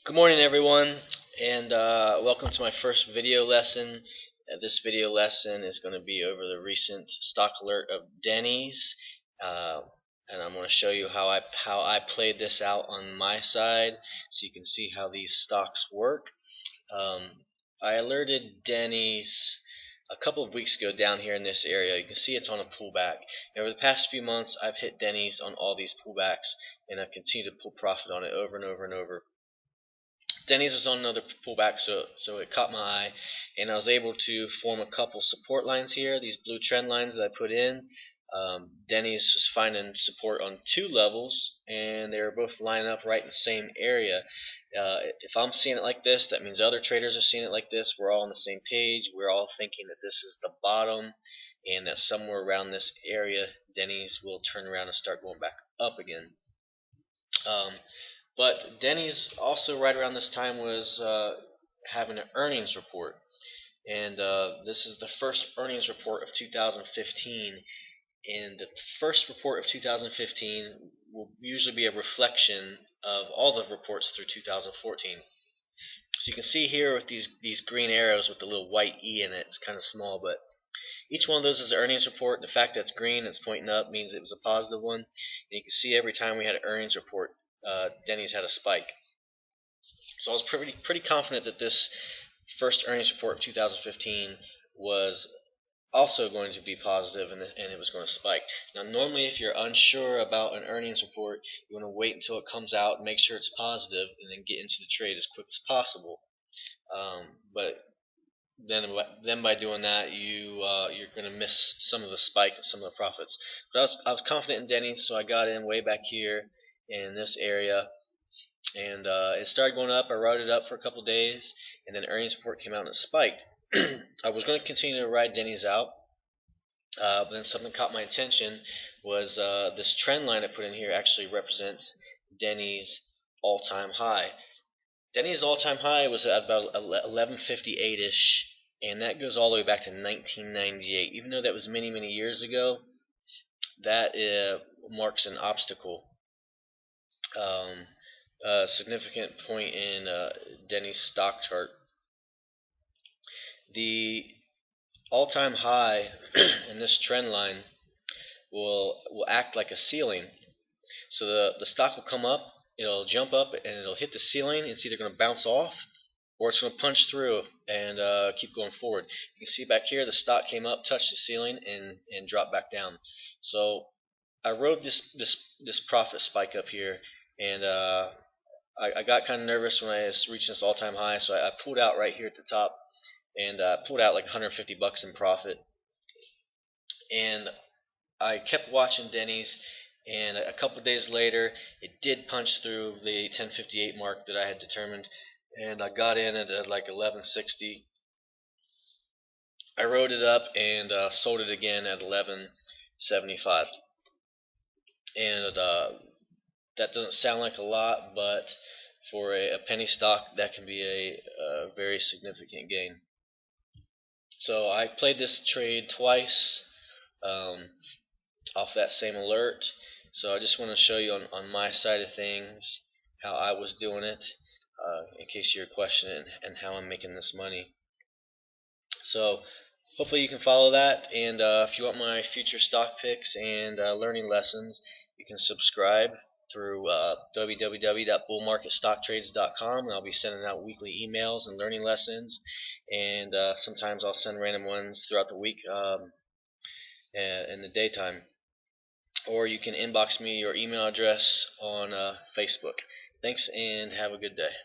Good morning, everyone, and welcome to my first video lesson. This video lesson is going to be over the recent stock alert of Denny's, and I'm going to show you how I played this out on my side, so you can see how these stocks work. I alerted Denny's a couple of weeks ago down here in this area. You can see it's on a pullback. And over the past few months, I've hit Denny's on all these pullbacks, and I've continued to pull profit on it over and over and over. Denny's was on another pullback, so it caught my eye, and I was able to form a couple support lines here. These blue trend lines that I put in. Denny's was finding support on two levels, and they were both lining up right in the same area. If I'm seeing it like this, that means other traders are seeing it like this. We're all on the same page. We're all thinking that this is the bottom, and that somewhere around this area, Denny's will turn around and start going back up again. But Denny's also right around this time was having an earnings report, and this is the first earnings report of 2015. And the first report of 2015 will usually be a reflection of all the reports through 2014. So you can see here with these green arrows with the little white E in it, it's kind of small, but each one of those is an earnings report. The fact that it's green, it's pointing up, means it was a positive one. And you can see every time we had an earnings report, Denny's had a spike. So I was pretty confident that this first earnings report of 2015 was also going to be positive, and it was going to spike. Now, normally, if you're unsure about an earnings report, you want to wait until it comes out, make sure it's positive, and then get into the trade as quick as possible. But then by doing that, you're going to miss some of the spike and some of the profits. But I was confident in Denny's, so I got in way back here in this area, and it started going up. I rode it up for a couple days, and then earnings report came out and it spiked. I was going to continue to ride Denny's out, but then something caught my attention. Was this trend line I put in here actually represents Denny's all-time high. Denny's all-time high was at about 1158-ish, and that goes all the way back to 1998. Even though that was many years ago, that marks an obstacle. A significant point in Denny's stock chart. The all-time high in this trend line will act like a ceiling. So the stock will come up, it'll jump up, and it'll hit the ceiling. It's either going to bounce off, or it's going to punch through and keep going forward. You can see back here the stock came up, touched the ceiling, and dropped back down. So I rode this profit spike up here, and I got kind of nervous when I was reaching this all-time high, so I pulled out right here at the top, and pulled out like 150 bucks in profit. And I kept watching Denny's, and a couple days later, it did punch through the 1058 mark that I had determined, and I got in at like 1160. I rode it up and sold it again at 1175. And that doesn't sound like a lot, but for a penny stock, that can be a very significant gain. So I played this trade twice off that same alert. So I just want to show you on my side of things how I was doing it, in case you're questioning and how I'm making this money. So hopefully you can follow that, and if you want my future stock picks and learning lessons, you can subscribe through www.bullmarketstocktrades.com, and I'll be sending out weekly emails and learning lessons, and sometimes I'll send random ones throughout the week in the daytime. Or you can inbox me your email address on Facebook. Thanks, and have a good day.